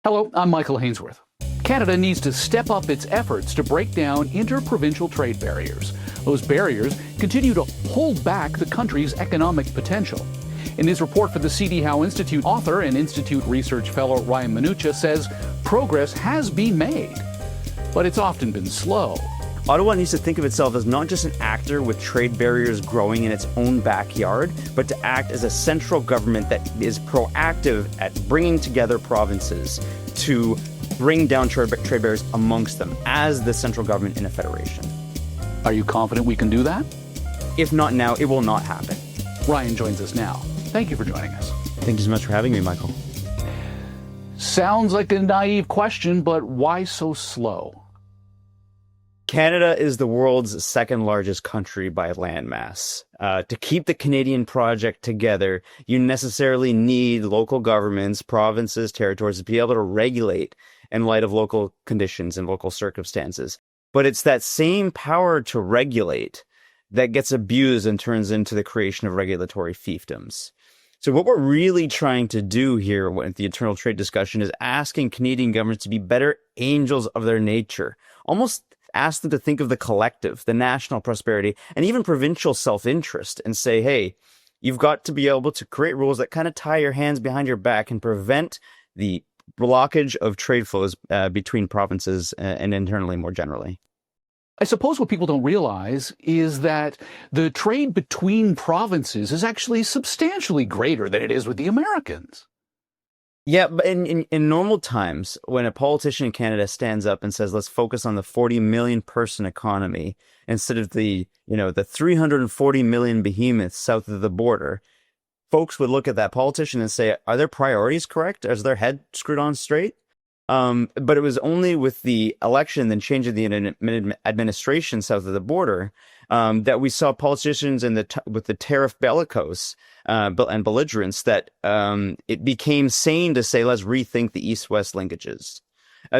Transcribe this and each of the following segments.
Hello, I'm Michael Hainsworth. Canada needs to step up its efforts to break down inter-provincial trade barriers. Those barriers continue to hold back the country's economic potential. In his report for the C.D. Howe Institute, author and Institute research fellow Ryan Manucha says progress has been made, but it's often been slow. Ottawa needs to think of itself as not just an actor with trade barriers growing in its own backyard, but to act as a central government that is proactive at bringing together provinces to bring down trade barriers amongst them as the central government in a federation. Are you confident we can do that? If not now, it will not happen. Ryan joins us now. Thank you for joining us. Thank you so much for having me, Michael. Sounds like a naive question, but why so slow? Canada is the world's second largest country by landmass. To keep the Canadian project together, you necessarily need local governments, provinces, territories to be able to regulate in light of local conditions and local circumstances. But it's that same power to regulate that gets abused and turns into the creation of regulatory fiefdoms. So what we're really trying to do here with the internal trade discussion is asking Canadian governments to be better angels of their nature, almost ask them to think of the collective, the national prosperity, and even provincial self-interest and say, hey, you've got to be able to create rules that kind of tie your hands behind your back and prevent the blockage of trade flows between provinces and internally more generally. I suppose what people don't realize is that the trade between provinces is actually substantially greater than it is with the Americans. Yeah, but in normal times, when a politician in Canada stands up and says, let's focus on the 40 million person economy instead of the 340 million behemoths south of the border, folks would look at that politician and say, are their priorities correct? Is their head screwed on straight? But it was only with the election and change of the administration south of the border that we saw politicians with the tariff bellicose and belligerence that it became sane to say, let's rethink the East-West linkages.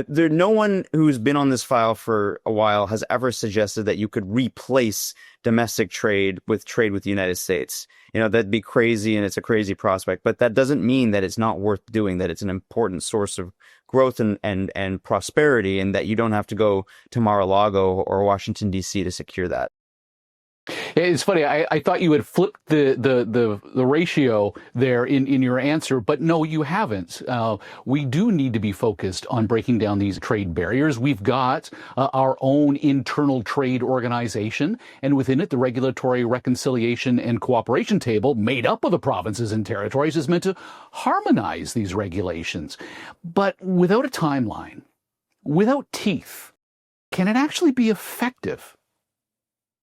No one who's been on this file for a while has ever suggested that you could replace domestic trade with the United States. That'd be crazy, and it's a crazy prospect. But that doesn't mean that it's not worth doing, that it's an important source of growth and prosperity, and that you don't have to go to Mar-a-Lago or Washington, D.C. to secure that. It's funny. I thought you had flipped the ratio there in your answer, but no, you haven't. We do need to be focused on breaking down these trade barriers. We've got our own internal trade organization, and within it, the Regulatory Reconciliation and Cooperation Table, made up of the provinces and territories, is meant to harmonize these regulations. But without a timeline, without teeth, can it actually be effective?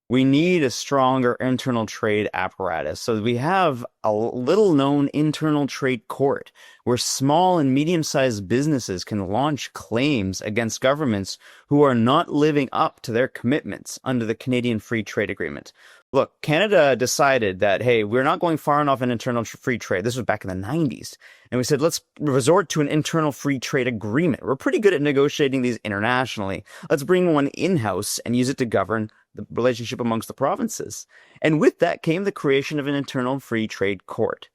We need a stronger internal trade apparatus. So we have a little-known internal trade court where small and medium-sized businesses can launch claims against governments who are not living up to their commitments under the Canadian Free Trade Agreement. Look, Canada decided that, hey, we're not going far enough in internal free trade. This was back in the 90s. And we said, let's resort to an internal free trade agreement. We're pretty good at negotiating these internationally. Let's bring one in-house and use it to govern the relationship amongst the provinces. And with that came the creation of an internal free trade court.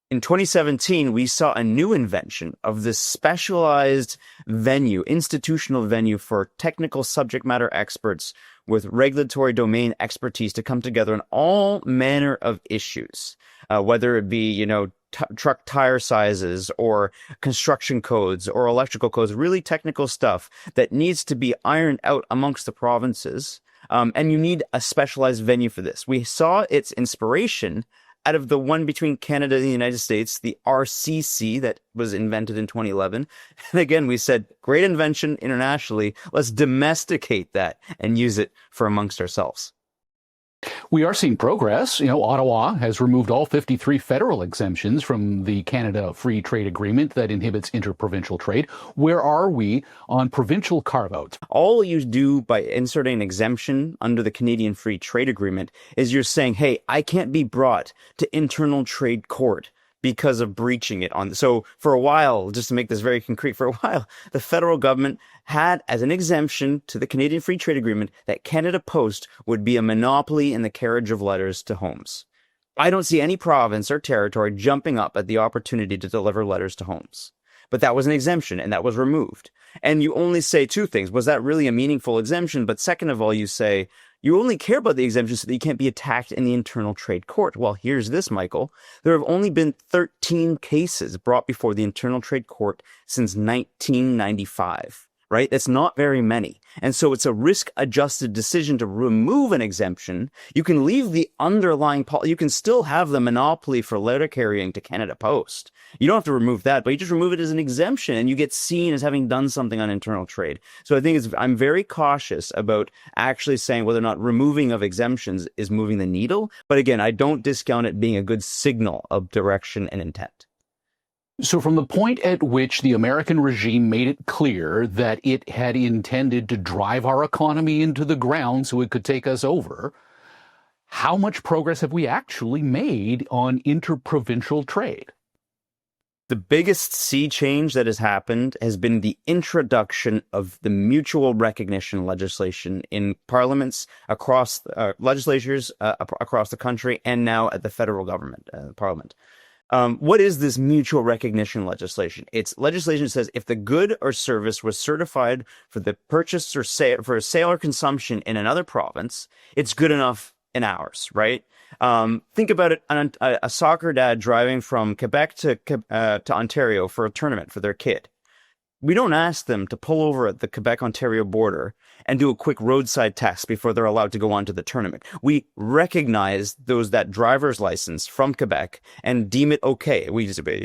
In 2017, we saw a new invention of this specialized venue, institutional venue for technical subject matter experts with regulatory domain expertise to come together on all manner of issues, whether it be, truck tire sizes or construction codes or electrical codes, really technical stuff that needs to be ironed out amongst the provinces. And you need a specialized venue for this. We saw its inspiration out of the one between Canada and the United States, the RCC that was invented in 2011. And again, we said, great invention internationally. Let's domesticate that and use it for amongst ourselves. We are seeing progress. Ottawa has removed all 53 federal exemptions from the Canada Free Trade Agreement that inhibits interprovincial trade. Where are we on provincial carve-out? All you do by inserting an exemption under the Canadian Free Trade Agreement is you're saying, hey, I can't be brought to internal trade court because of breaching it. So for a while, just to make this very concrete, for a while, the federal government had as an exemption to the Canadian Free Trade Agreement that Canada Post would be a monopoly in the carriage of letters to homes. I don't see any province or territory jumping up at the opportunity to deliver letters to homes. but that was an exemption and that was removed. And you only say two things. Was that really a meaningful exemption? But second of all, you say you only care about the exemption so that you can't be attacked in the internal trade court. Well, here's this, Michael. There have only been 13 cases brought before the internal trade court since 1995. Right? That's not very many. And so it's a risk-adjusted decision to remove an exemption. You can leave the underlying you can still have the monopoly for letter carrying to Canada Post. You don't have to remove that, but you just remove it as an exemption and you get seen as having done something on internal trade. So I think I'm very cautious about actually saying whether or not removing of exemptions is moving the needle. But again, I don't discount it being a good signal of direction and intent. So from the point at which the American regime made it clear that it had intended to drive our economy into the ground so it could take us over, how much progress have we actually made on interprovincial trade? The biggest sea change that has happened has been the introduction of the mutual recognition legislation in parliaments across legislatures across the country and now at the federal government, parliament. What is this mutual recognition legislation? It's legislation that says if the good or service was certified for the purchase or for sale or consumption in another province, it's good enough in ours, right? Think about it: a soccer dad driving from Quebec to Ontario for a tournament for their kid. We don't ask them to pull over at the Quebec-Ontario border and do a quick roadside test before they're allowed to go on to the tournament. We recognize that driver's license from Quebec and deem it okay.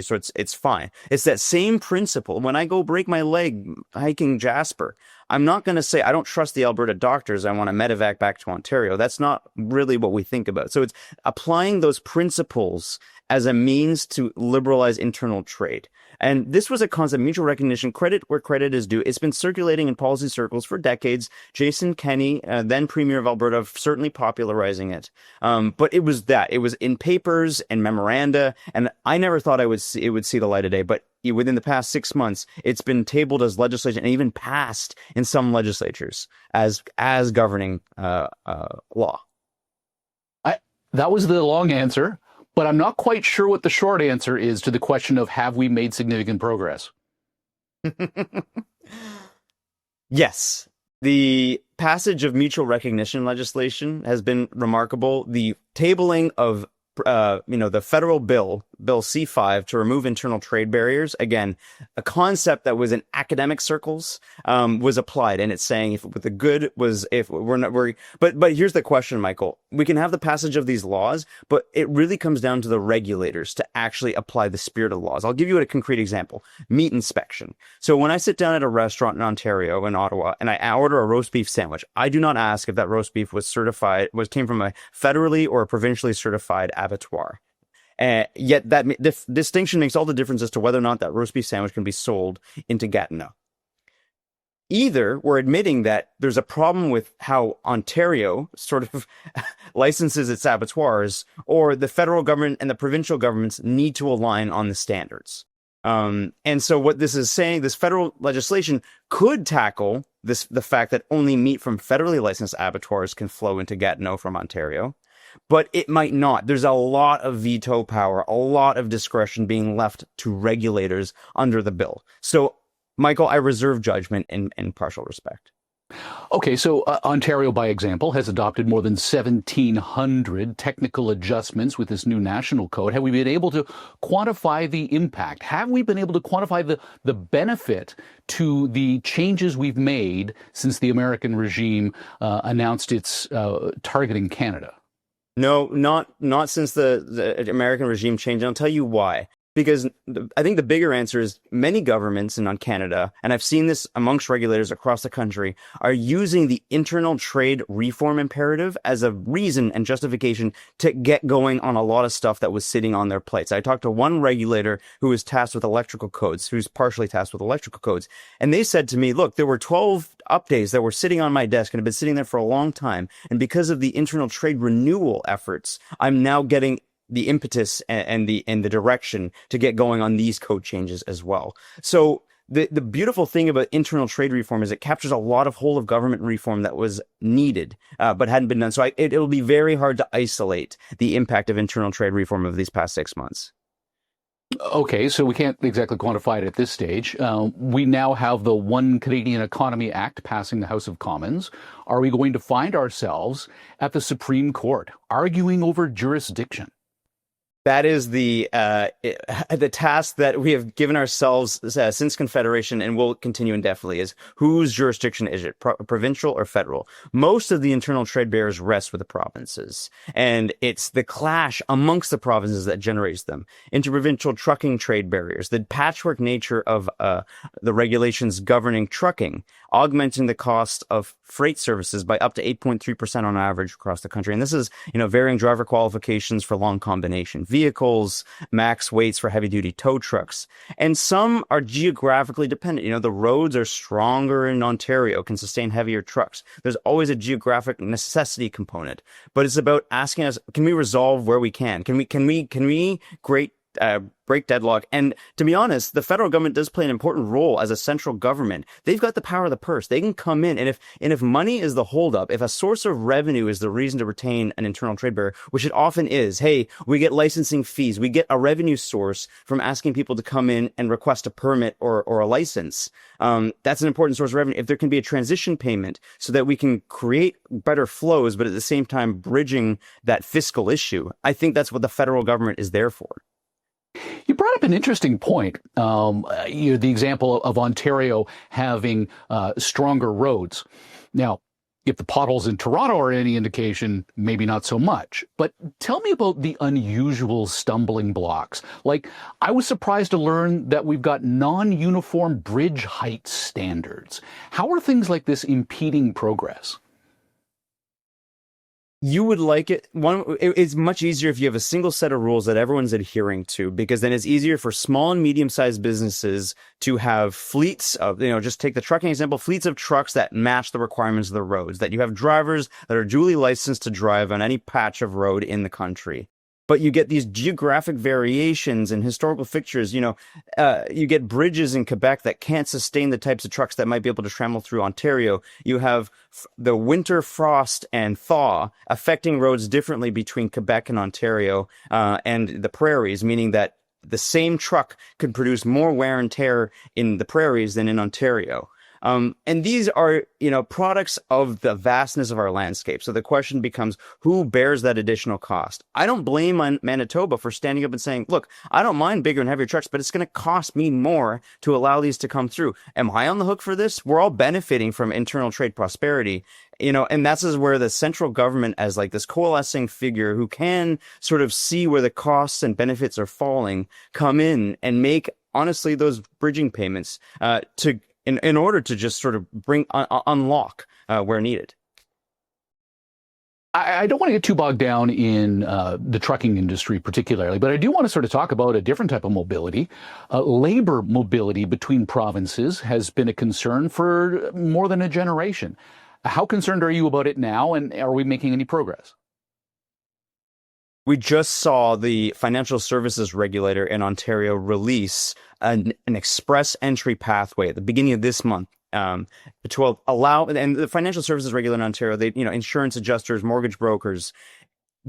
So it's fine. It's that same principle. When I go break my leg hiking Jasper, I'm not going to say I don't trust the Alberta doctors. I want to medevac back to Ontario. That's not really what we think about. So it's applying those principles as a means to liberalize internal trade. And this was a concept, mutual recognition, credit where credit is due. It's been circulating in policy circles for decades. Jason Kenney, then Premier of Alberta, certainly popularizing it. But it was in papers and memoranda, and I never thought it would see the light of day. But within the past 6 months, it's been tabled as legislation and even passed in some legislatures as governing law. That was the long answer. But I'm not quite sure what the short answer is to the question of have we made significant progress? Yes. The passage of mutual recognition legislation has been remarkable. The tabling of the federal bill C5 to remove internal trade barriers, again, a concept that was in academic circles, was applied. And it's saying but here's the question, Michael. We can have the passage of these laws, but it really comes down to the regulators to actually apply the spirit of the laws. I'll give you a concrete example: meat inspection. So when I sit down at a restaurant in Ontario, in Ottawa, and I order a roast beef sandwich, I do not ask if that roast beef came from a federally or a provincially certified abattoir. Yet that distinction makes all the difference as to whether or not that roast beef sandwich can be sold into Gatineau. Either we're admitting that there's a problem with how Ontario sort of licenses its abattoirs, or the federal government and the provincial governments need to align on the standards. And so what this is saying, this federal legislation could tackle the fact that only meat from federally licensed abattoirs can flow into Gatineau from Ontario. But it might not. There's a lot of veto power, a lot of discretion being left to regulators under the bill. So, Michael, I reserve judgment in partial respect. Okay, so Ontario, by example, has adopted more than 1,700 technical adjustments with this new national code. Have we been able to quantify the impact? Have we been able to quantify the benefit to the changes we've made since the American regime announced its targeting Canada? No, not since the American regime changed. And I'll tell you why. Because I think the bigger answer is many governments in Canada, and I've seen this amongst regulators across the country, are using the internal trade reform imperative as a reason and justification to get going on a lot of stuff that was sitting on their plates. I talked to one regulator who was tasked with electrical codes, who's partially tasked with electrical codes, and they said to me, look, there were 12 updates that were sitting on my desk and have been sitting there for a long time, and because of the internal trade renewal efforts, I'm now getting the impetus and the direction to get going on these code changes as well. So the beautiful thing about internal trade reform is it captures a lot of whole of government reform that was needed, but hadn't been done. So it'll be very hard to isolate the impact of internal trade reform of these past 6 months. Okay, so we can't exactly quantify it at this stage. We now have the One Canadian Economy Act passing the House of Commons. Are we going to find ourselves at the Supreme Court arguing over jurisdiction? That is the task that we have given ourselves since Confederation, and will continue indefinitely. Is whose jurisdiction is it, provincial or federal? Most of the internal trade barriers rest with the provinces, and it's the clash amongst the provinces that generates them. Interprovincial trucking trade barriers, the patchwork nature of the regulations governing trucking, augmenting the cost of freight services by up to 8.3% on average across the country. And this is, varying driver qualifications for long combination vehicles, max weights for heavy duty tow trucks. And some are geographically dependent. The roads are stronger in Ontario, can sustain heavier trucks. There's always a geographic necessity component, but it's about asking us, can we resolve where we can? Can we break deadlock? And to be honest, the federal government does play an important role as a central government. They've got the power of the purse. They can come in, and if money is the holdup, if a source of revenue is the reason to retain an internal trade barrier, which it often is, hey, we get licensing fees, we get a revenue source from asking people to come in and request a permit or a license. That's an important source of revenue. If there can be a transition payment so that we can create better flows, but at the same time bridging that fiscal issue, I think that's what the federal government is there for. You brought up an interesting point. The example of Ontario having stronger roads. Now, if the potholes in Toronto are any indication, maybe not so much. But tell me about the unusual stumbling blocks. Like, I was surprised to learn that we've got non-uniform bridge height standards. How are things like this impeding progress? You would like it. It's much easier if you have a single set of rules that everyone's adhering to, because then it's easier for small and medium-sized businesses to have fleets of, just take the trucking example, fleets of trucks that match the requirements of the roads, that you have drivers that are duly licensed to drive on any patch of road in the country. But you get these geographic variations and historical fixtures. You get bridges in Quebec that can't sustain the types of trucks that might be able to travel through Ontario. You have the winter frost and thaw affecting roads differently between Quebec and Ontario, and the prairies, meaning that the same truck could produce more wear and tear in the prairies than in Ontario. And these are, products of the vastness of our landscape. So the question becomes, who bears that additional cost? I don't blame Manitoba for standing up and saying, look, I don't mind bigger and heavier trucks, but it's going to cost me more to allow these to come through. Am I on the hook for this? We're all benefiting from internal trade prosperity. And that's where the central government, as like this coalescing figure who can sort of see where the costs and benefits are falling, come in and make, honestly, those bridging payments, in order to just sort of unlock where needed. I don't want to get too bogged down in the trucking industry particularly, but I do want to sort of talk about a different type of mobility. Labor mobility between provinces has been a concern for more than a generation. How concerned are you about it now, and are we making any progress? We just saw the financial services regulator in Ontario release an express entry pathway at the beginning of this month, to allow, and the financial services regulator in Ontario, insurance adjusters, mortgage brokers,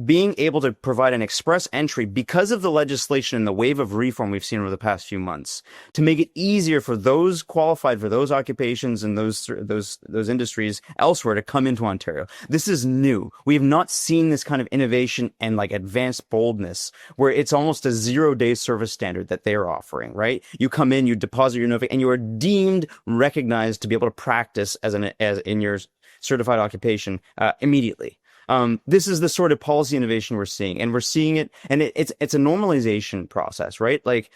being able to provide an express entry because of the legislation and the wave of reform we've seen over the past few months, to make it easier for those qualified for those occupations and those industries elsewhere to come into Ontario. This is new. We have not seen this kind of innovation and like advanced boldness where it's almost a 0-day service standard that they're offering, right? You come in, you deposit your notification, and you are deemed recognized to be able to practice as in your certified occupation immediately. This is the sort of policy innovation we're seeing, and we're seeing it, and it's a normalization process, right? Like,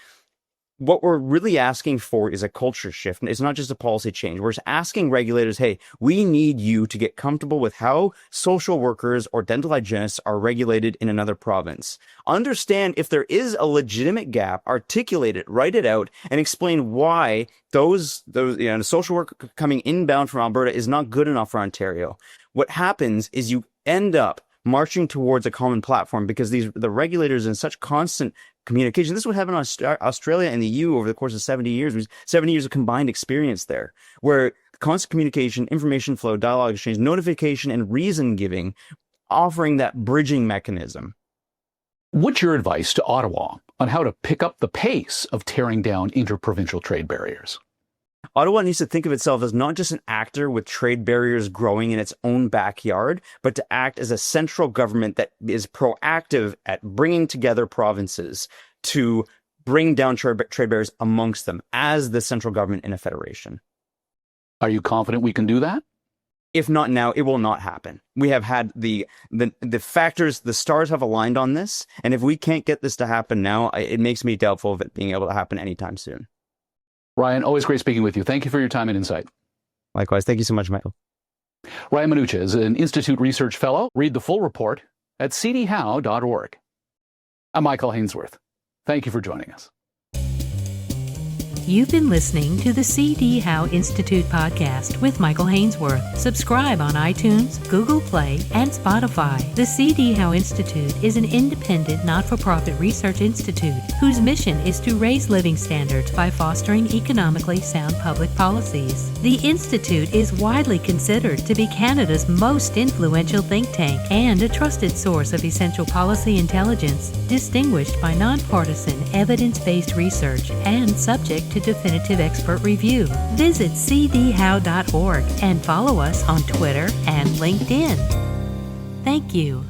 what we're really asking for is a culture shift. It's not just a policy change. We're asking regulators, hey, we need you to get comfortable with how social workers or dental hygienists are regulated in another province. Understand if there is a legitimate gap, articulate it, write it out, and explain why those the social work coming inbound from Alberta is not good enough for Ontario. What happens is you end up marching towards a common platform because the regulators in such constant communication. This is what happened in Australia and the EU over the course of 70 years. 70 years of combined experience there, where constant communication, information flow, dialogue exchange, notification, and reason giving, offering that bridging mechanism. What's your advice to Ottawa on how to pick up the pace of tearing down interprovincial trade barriers? Ottawa needs to think of itself as not just an actor with trade barriers growing in its own backyard, but to act as a central government that is proactive at bringing together provinces to bring down trade barriers amongst them as the central government in a federation. Are you confident we can do that? If not now, it will not happen. We have had the factors, the stars have aligned on this, and if we can't get this to happen now, it makes me doubtful of it being able to happen anytime soon. Ryan, always great speaking with you. Thank you for your time and insight. Likewise. Thank you so much, Michael. Ryan Manucha is an Institute Research Fellow. Read the full report at cdhow.org. I'm Michael Hainsworth. Thank you for joining us. You've been listening to the C.D. Howe Institute podcast with Michael Hainsworth. Subscribe on iTunes, Google Play, and Spotify. The C.D. Howe Institute is an independent, not-for-profit research institute whose mission is to raise living standards by fostering economically sound public policies. The Institute is widely considered to be Canada's most influential think tank and a trusted source of essential policy intelligence, distinguished by nonpartisan, evidence-based research and subject to definitive expert review. Visit cdhow.org and follow us on Twitter and LinkedIn. Thank you.